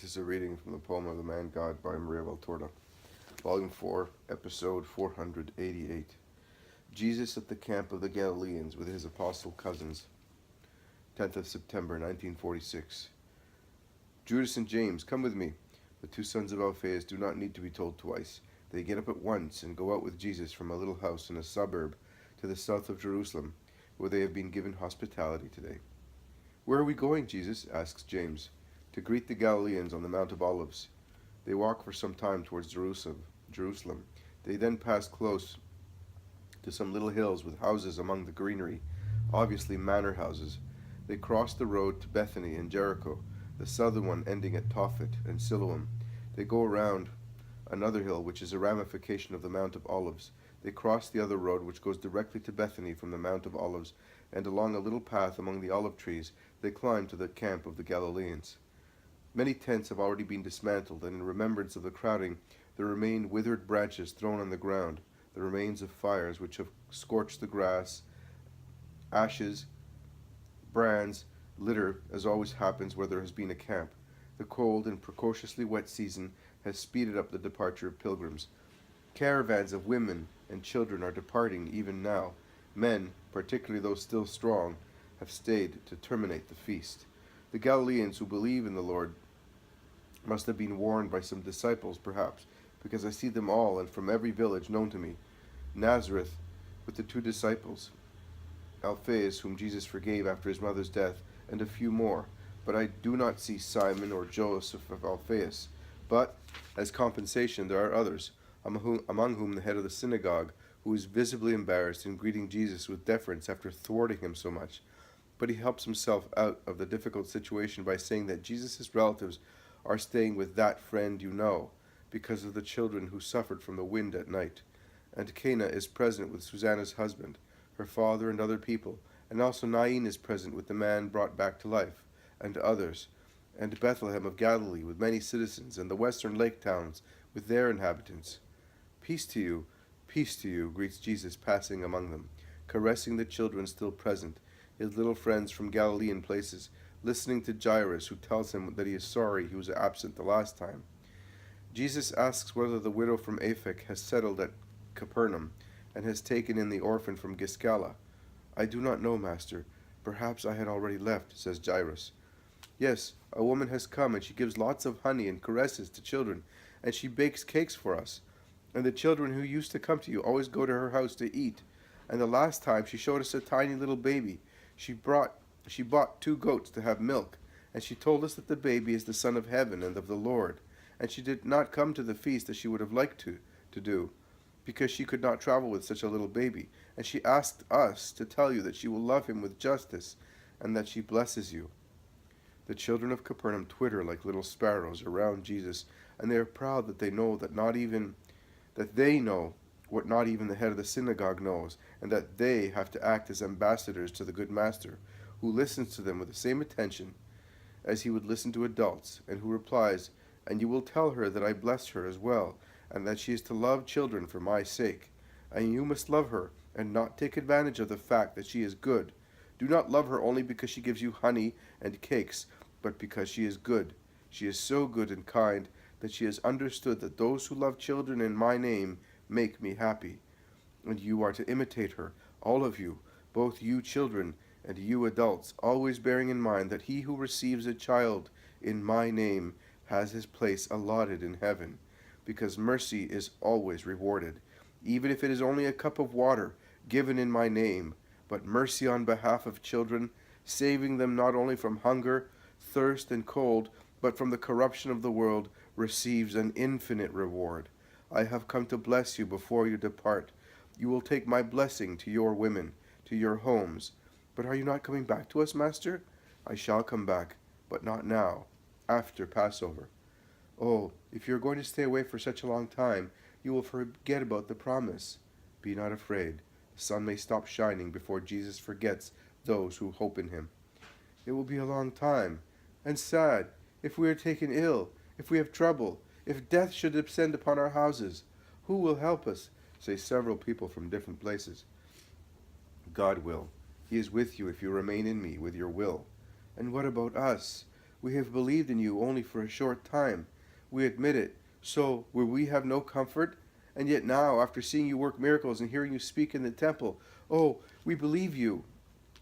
This is a reading from the poem of the Man God by Maria Valtorta, Volume 4, Episode 488. Jesus at the camp of the Galileans with his apostle cousins. 10th of September, 1946. Judas and James, come with me. The two sons of Alphaeus do not need to be told twice. They get up at once and go out with Jesus from a little house in a suburb to the south of Jerusalem, where they have been given hospitality today. Where are we going, Jesus? Asks James. To greet the Galileans on the Mount of Olives. They walk for some time towards Jerusalem. They then pass close to some little hills with houses among the greenery, obviously manor houses. They cross the road to Bethany and Jericho, the southern one ending at Tophet and Siloam. They go around another hill, which is a ramification of the Mount of Olives. They cross the other road, which goes directly to Bethany from the Mount of Olives, and along a little path among the olive trees, they climb to the camp of the Galileans. Many tents have already been dismantled, and in remembrance of the crowding, there remain withered branches thrown on the ground, the remains of fires which have scorched the grass, ashes, brands, litter, as always happens where there has been a camp. The cold and precociously wet season has speeded up the departure of pilgrims. Caravans of women and children are departing even now. Men, particularly those still strong, have stayed to terminate the feast. The Galileans who believe in the Lord must have been warned by some disciples, perhaps, because I see them all and from every village known to me. Nazareth with the two disciples, Alphaeus, whom Jesus forgave after his mother's death, and a few more. But I do not see Simon or Joseph of Alphaeus. But, as compensation, there are others, among whom the head of the synagogue, who is visibly embarrassed in greeting Jesus with deference after thwarting him so much. But he helps himself out of the difficult situation by saying that Jesus' relatives are staying with that friend you know, because of the children who suffered from the wind at night. And Cana is present with Susanna's husband, her father and other people, and also Nain is present with the man brought back to life, and others, and Bethlehem of Galilee with many citizens, and the western lake towns with their inhabitants. Peace to you, greets Jesus passing among them, caressing the children still present, his little friends from Galilean places, listening to Jairus, who tells him that he is sorry he was absent the last time. Jesus asks whether the widow from Aphek has settled at Capernaum, and has taken in the orphan from Giscala. I do not know, Master. Perhaps I had already left, says Jairus. Yes, a woman has come, and she gives lots of honey and caresses to children, and she bakes cakes for us. And the children who used to come to you always go to her house to eat. And the last time she showed us a tiny little baby. She bought 2 goats to have milk, and she told us that the baby is the Son of Heaven and of the Lord. And she did not come to the feast as she would have liked to do, because she could not travel with such a little baby. And she asked us to tell you that she will love him with justice, and that she blesses you. The children of Capernaum twitter like little sparrows around Jesus, and they are proud that they know what not even the head of the synagogue knows, and that they have to act as ambassadors to the good master, who listens to them with the same attention as he would listen to adults, and who replies, And you will tell her that I bless her as well, and that she is to love children for my sake. And you must love her, and not take advantage of the fact that she is good. Do not love her only because she gives you honey and cakes, but because she is good. She is so good and kind that she has understood that those who love children in my name make me happy. And you are to imitate her, all of you, both you children and you adults, always bearing in mind that he who receives a child in my name has his place allotted in heaven, because mercy is always rewarded, even if it is only a cup of water given in my name. But mercy on behalf of children, saving them not only from hunger, thirst, and cold, but from the corruption of the world, receives an infinite reward. I have come to bless you before you depart. You will take my blessing to your women, to your homes. But are you not coming back to us, Master? I shall come back, but not now, after Passover. Oh, if you are going to stay away for such a long time, you will forget about the promise. Be not afraid. The sun may stop shining before Jesus forgets those who hope in him. It will be a long time, and sad, if we are taken ill, if we have trouble, if death should descend upon our houses. Who will help us? Say several people from different places. God will. He is with you if you remain in me with your will. And what about us? We have believed in you only for a short time. We admit it. So, will we have no comfort? And yet now, after seeing you work miracles and hearing you speak in the temple, oh, we believe you.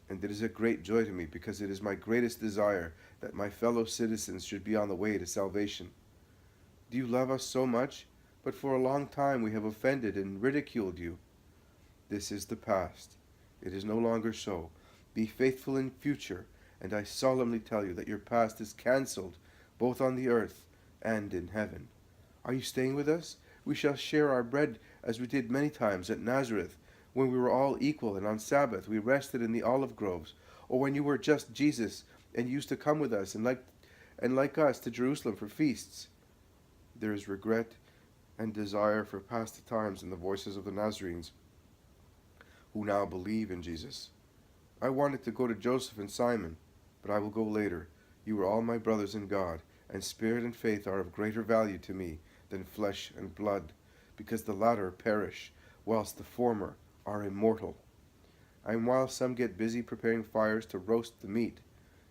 And it is a great joy to me, because it is my greatest desire that my fellow citizens should be on the way to salvation. Do you love us so much? But for a long time we have offended and ridiculed you. This is the past. It is no longer so. Be faithful in future, and I solemnly tell you that your past is cancelled, both on the earth and in heaven. Are you staying with us? We shall share our bread as we did many times at Nazareth, when we were all equal, and on Sabbath we rested in the olive groves, or when you were just Jesus and used to come with us and like us to Jerusalem for feasts. There is regret and desire for past times in the voices of the Nazarenes who now believe in Jesus. I wanted to go to Joseph and Simon, but I will go later. You are all my brothers in God, and spirit and faith are of greater value to me than flesh and blood, because the latter perish, whilst the former are immortal. And while some get busy preparing fires to roast the meat,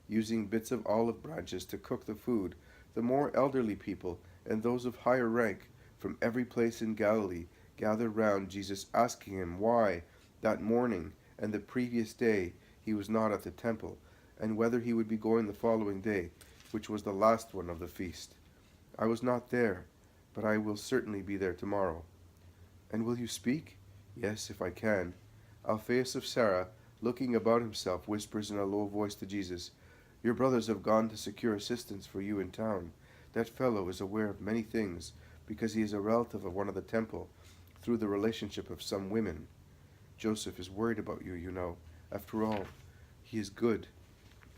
using bits of olive branches to cook the food, the more elderly people and those of higher rank from every place in Galilee gathered round Jesus, asking him why that morning and the previous day he was not at the temple, and whether he would be going the following day, which was the last one of the feast. I was not there, but I will certainly be there tomorrow. And will you speak? Yes, if I can. Alphaeus of Sarah, looking about himself, whispers in a low voice to Jesus, Your brothers have gone to secure assistance for you in town. That fellow is aware of many things, because he is a relative of one of the temple, through the relationship of some women. Joseph is worried about you, you know. After all, he is good.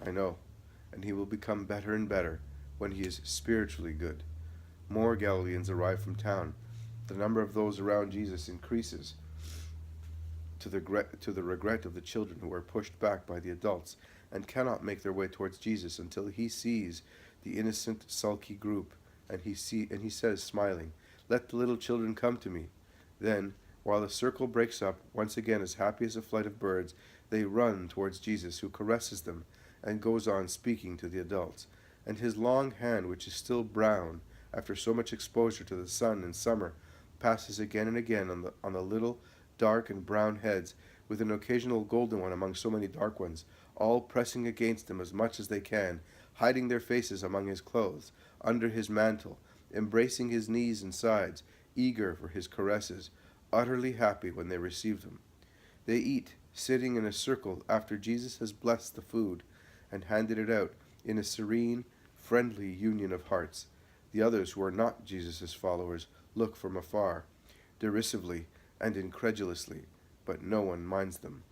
I know, and he will become better and better when he is spiritually good. More Galileans arrive from town. The number of those around Jesus increases, to the regret of the children who are pushed back by the adults and cannot make their way towards Jesus until he sees the innocent, sulky group, and he says, smiling, Let the little children come to me. Then, while the circle breaks up, once again as happy as a flight of birds, they run towards Jesus, who caresses them and goes on speaking to the adults. And his long hand, which is still brown after so much exposure to the sun in summer, passes again and again on the little dark and brown heads, with an occasional golden one among so many dark ones, all pressing against him as much as they can, hiding their faces among his clothes, under his mantle, embracing his knees and sides, eager for his caresses, utterly happy when they receive them. They eat, sitting in a circle after Jesus has blessed the food and handed it out in a serene, friendly union of hearts. The others who are not Jesus' followers look from afar, derisively and incredulously, but no one minds them.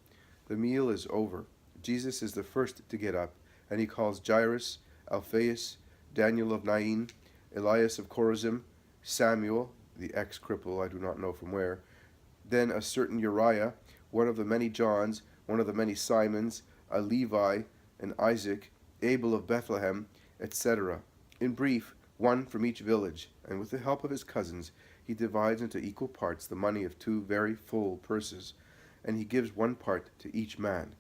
The meal is over. Jesus is the first to get up, and he calls Jairus, Alphaeus, Daniel of Nain, Elias of Chorazim, Samuel, the ex-cripple, I do not know from where, then a certain Uriah, one of the many Johns, one of the many Simons, a Levi, an Isaac, Abel of Bethlehem, etc. In brief, one from each village, and with the help of his cousins, he divides into equal parts the money of 2 very full purses, and he gives 1 part to each man.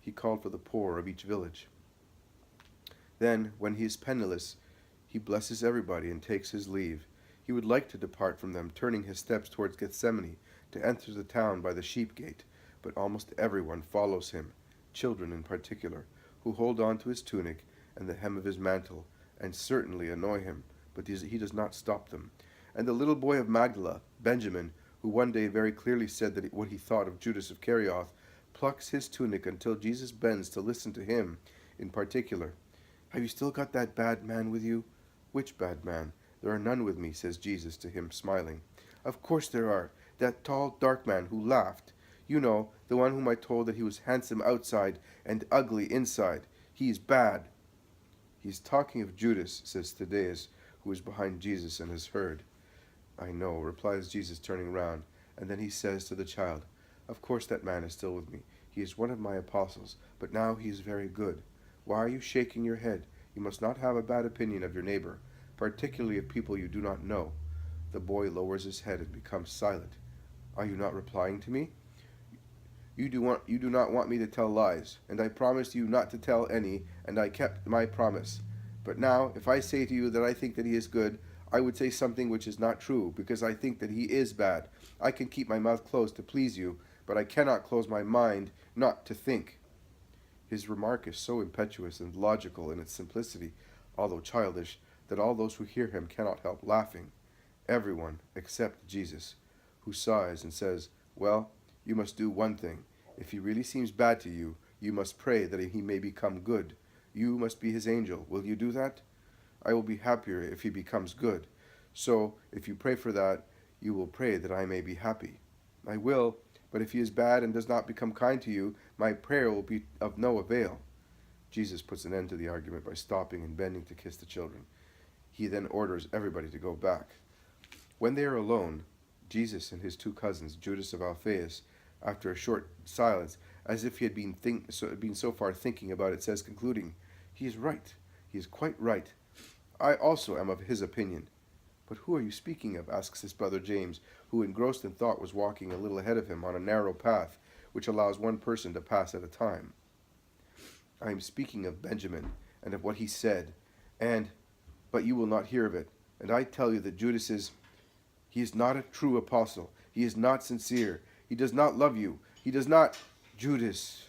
He called for the poor of each village. Then, when he is penniless, he blesses everybody and takes his leave. He would like to depart from them, turning his steps towards Gethsemane, to enter the town by the sheep gate, but almost everyone follows him, children in particular, who hold on to his tunic and the hem of his mantle, and certainly annoy him, but he does not stop them. And the little boy of Magdala, Benjamin, who one day very clearly said that what he thought of Judas Iscariot, plucks his tunic until Jesus bends to listen to him in particular. Have you still got that bad man with you? Which bad man? There are none with me, says Jesus to him, smiling. Of course there are. That tall, dark man who laughed. You know, the one whom I told that he was handsome outside and ugly inside. He is bad. He's talking of Judas, says Thaddeus, who is behind Jesus and has heard. I know, replies Jesus, turning round, and then he says to the child, Of course that man is still with me. He is one of my apostles, but now he is very good. Why are you shaking your head? You must not have a bad opinion of your neighbor, particularly of people you do not know. The boy lowers his head and becomes silent. Are you not replying to me? You do not want me to tell lies, and I promised you not to tell any, and I kept my promise. But now, if I say to you that I think that he is good, I would say something which is not true, because I think that he is bad. I can keep my mouth closed to please you, but I cannot close my mind not to think." His remark is so impetuous and logical in its simplicity, although childish, that all those who hear him cannot help laughing. Everyone except Jesus, who sighs and says, "Well, you must do one thing. If he really seems bad to you, you must pray that he may become good. You must be his angel. Will you do that? I will be happier if he becomes good. So, if you pray for that, you will pray that I may be happy." "I will, but if he is bad and does not become kind to you, my prayer will be of no avail." Jesus puts an end to the argument by stopping and bending to kiss the children. He then orders everybody to go back. When they are alone, Jesus and his two cousins, Judas of Alphaeus, after a short silence, as if he had been so far thinking about it, says, concluding, "He is right. He is quite right. I also am of his opinion." "But who are you speaking of?" asks his brother James, who, engrossed in thought, was walking a little ahead of him on a narrow path which allows one person to pass at a time. "I am speaking of Benjamin, and of what he said, but you will not hear of it. And I tell you that he is not a true apostle. He is not sincere. He does not love you. He does not—" "Judas,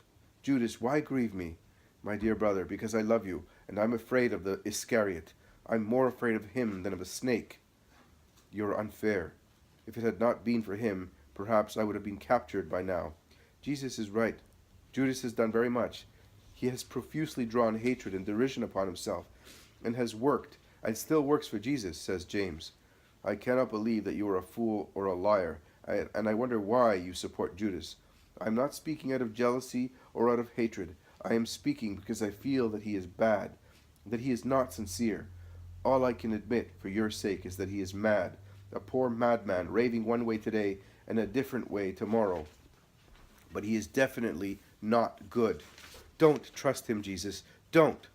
why grieve me, my dear brother? Because I love you, and I'm afraid of the Iscariot. I'm more afraid of him than of a snake." "You're unfair. If it had not been for him, perhaps I would have been captured by now." Jesus is right. Judas has done very much. He has profusely drawn hatred and derision upon himself, and has worked, and still works for Jesus, says James. "I cannot believe that you are a fool or a liar, and I wonder why you support Judas. I am not speaking out of jealousy or out of hatred. I am speaking because I feel that he is bad, that he is not sincere. All I can admit for your sake is that he is mad, a poor madman raving one way today and a different way tomorrow. But he is definitely not good. Don't trust him, Jesus. Don't.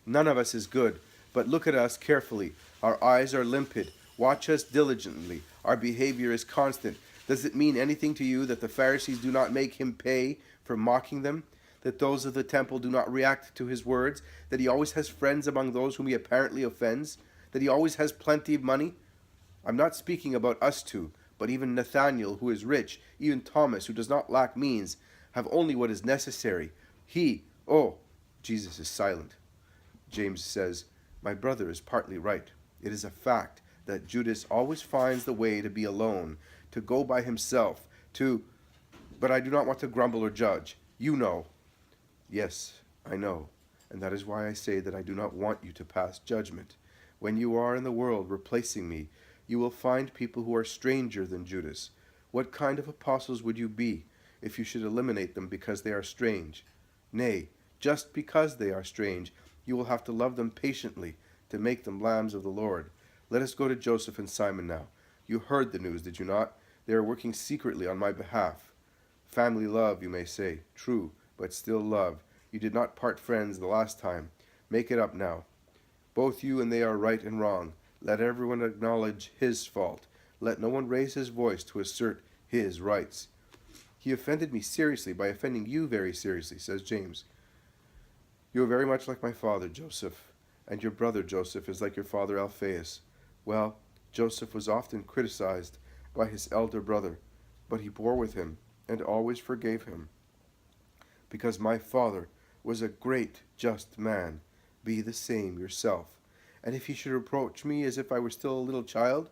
None of us is good, but look at us carefully. Our eyes are limpid. Watch us diligently. Our behavior is constant. Does it mean anything to you that the Pharisees do not make him pay for mocking them? That those of the temple do not react to his words? That he always has friends among those whom he apparently offends? That he always has plenty of money? I'm not speaking about us two, but even Nathanael, who is rich, even Thomas, who does not lack means, have only what is necessary. Jesus is silent. James says, "My brother is partly right. It is a fact that Judas always finds the way to be alone, to go by himself, but I do not want to grumble or judge. You know." "Yes, I know, and that is why I say that I do not want you to pass judgment. When you are in the world replacing me, you will find people who are stranger than Judas. What kind of apostles would you be if you should eliminate them because they are strange? Nay, just because they are strange, you will have to love them patiently to make them lambs of the Lord. Let us go to Joseph and Simon now. You heard the news, did you not? They are working secretly on my behalf. Family love, you may say. True, but still love. You did not part friends the last time. Make it up now. Both you and they are right and wrong. Let everyone acknowledge his fault. Let no one raise his voice to assert his rights." "He offended me seriously by offending you very seriously," says James. "You are very much like my father, Joseph, and your brother Joseph is like your father Alphaeus. Well, Joseph was often criticized by his elder brother, but he bore with him and always forgave him. Because my father was a great, just man, be the same yourself. And if he should reproach me as if I were still a little child,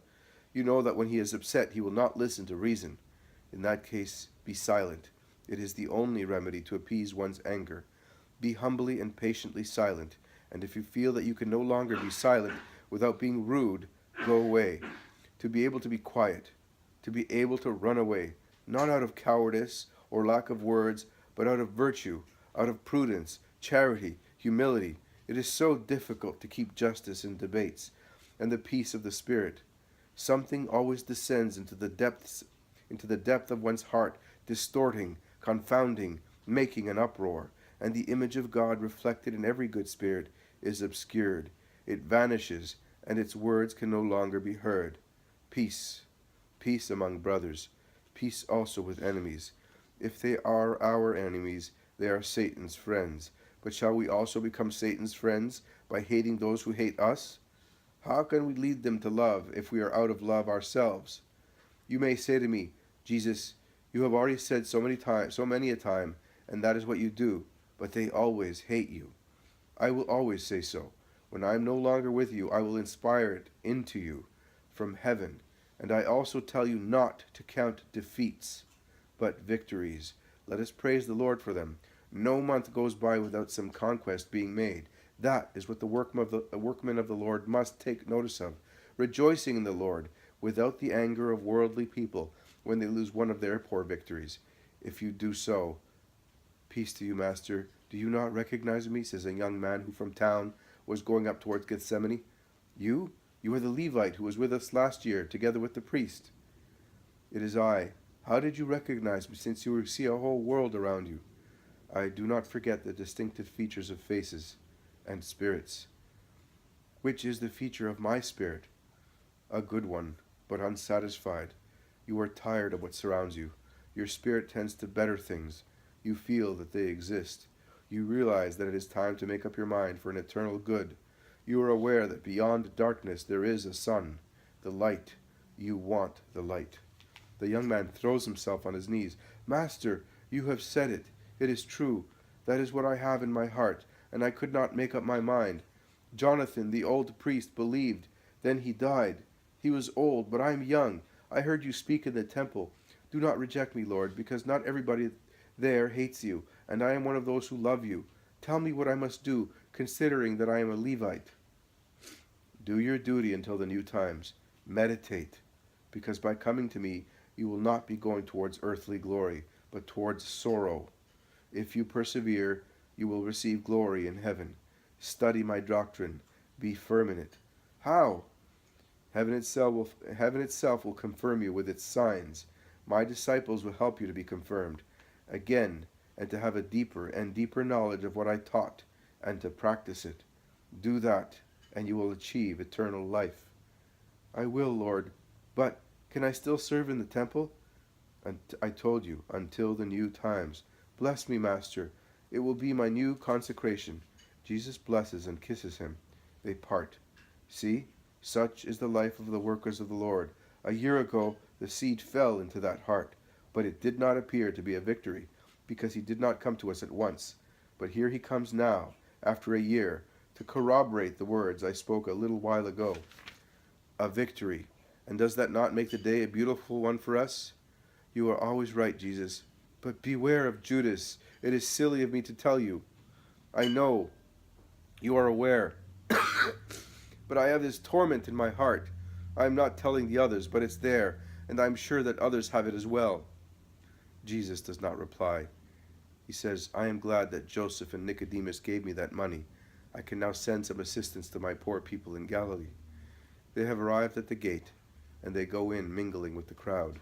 you know that when he is upset he will not listen to reason. In that case, be silent. It is the only remedy to appease one's anger. Be humbly and patiently silent, and if you feel that you can no longer be silent without being rude, go away. To be able to be quiet, to be able to run away, not out of cowardice or lack of words, but out of virtue, out of prudence, charity, humility. It is so difficult to keep justice in debates, and the peace of the spirit. Something always descends into the depth of one's heart, distorting, confounding, making an uproar, and the image of God reflected in every good spirit is obscured. It vanishes, and its words can no longer be heard. Peace, peace among brothers, peace also with enemies. If they are our enemies, they are Satan's friends. But shall we also become Satan's friends by hating those who hate us? How can we lead them to love if we are out of love ourselves? You may say to me, Jesus, you have already said so many a time, and that is what you do, but they always hate you. I will always say so. When I am no longer with you, I will inspire it into you from heaven. And I also tell you not to count defeats, but victories. Let us praise the Lord for them. No month goes by without some conquest being made. That is what the workmen of the Lord must take notice of, rejoicing in the Lord, without the anger of worldly people, when they lose one of their poor victories. If you do so, peace to you, Master. Do you not recognize me? Says a young man who from town was going up towards Gethsemane. You? You are the Levite who was with us last year, together with the priest. It is I. How did you recognize me, since you see a whole world around you? I do not forget the distinctive features of faces and spirits. Which is the feature of my spirit? A good one, but unsatisfied. You are tired of what surrounds you. Your spirit tends to better things. You feel that they exist. You realize that it is time to make up your mind for an eternal good. You are aware that beyond darkness there is a sun, the light. You want the light. The young man throws himself on his knees. Master, you have said it. It is true. That is what I have in my heart, and I could not make up my mind. Jonathan, the old priest, believed. Then he died. He was old, but I am young. I heard you speak in the temple. Do not reject me, Lord, because not everybody there hates you, and I am one of those who love you. Tell me what I must do, considering that I am a Levite. Do your duty until the new times. Meditate, because by coming to me, you will not be going towards earthly glory, but towards sorrow. If you persevere, you will receive glory in heaven. Study my doctrine. Be firm in it. How? Heaven itself will confirm you with its signs. My disciples will help you to be confirmed. Again, and to have a deeper and deeper knowledge of what I taught, and to practice it. Do that, and you will achieve eternal life. I will, Lord, but can I still serve in the temple? And I told you, until the new times. Bless me, Master. It will be my new consecration. Jesus blesses and kisses him. They part. See, such is the life of the workers of the Lord. A year ago, the seed fell into that heart, but it did not appear to be a victory, because he did not come to us at once. But here he comes now, after a year, to corroborate the words I spoke a little while ago. A victory. And does that not make the day a beautiful one for us? You are always right, Jesus. But beware of Judas. It is silly of me to tell you. I know. You are aware. But I have this torment in my heart. I am not telling the others, but it's there, and I am sure that others have it as well. Jesus does not reply. He says, I am glad that Joseph and Nicodemus gave me that money. I can now send some assistance to my poor people in Galilee. They have arrived at the gate, and they go in, mingling with the crowd.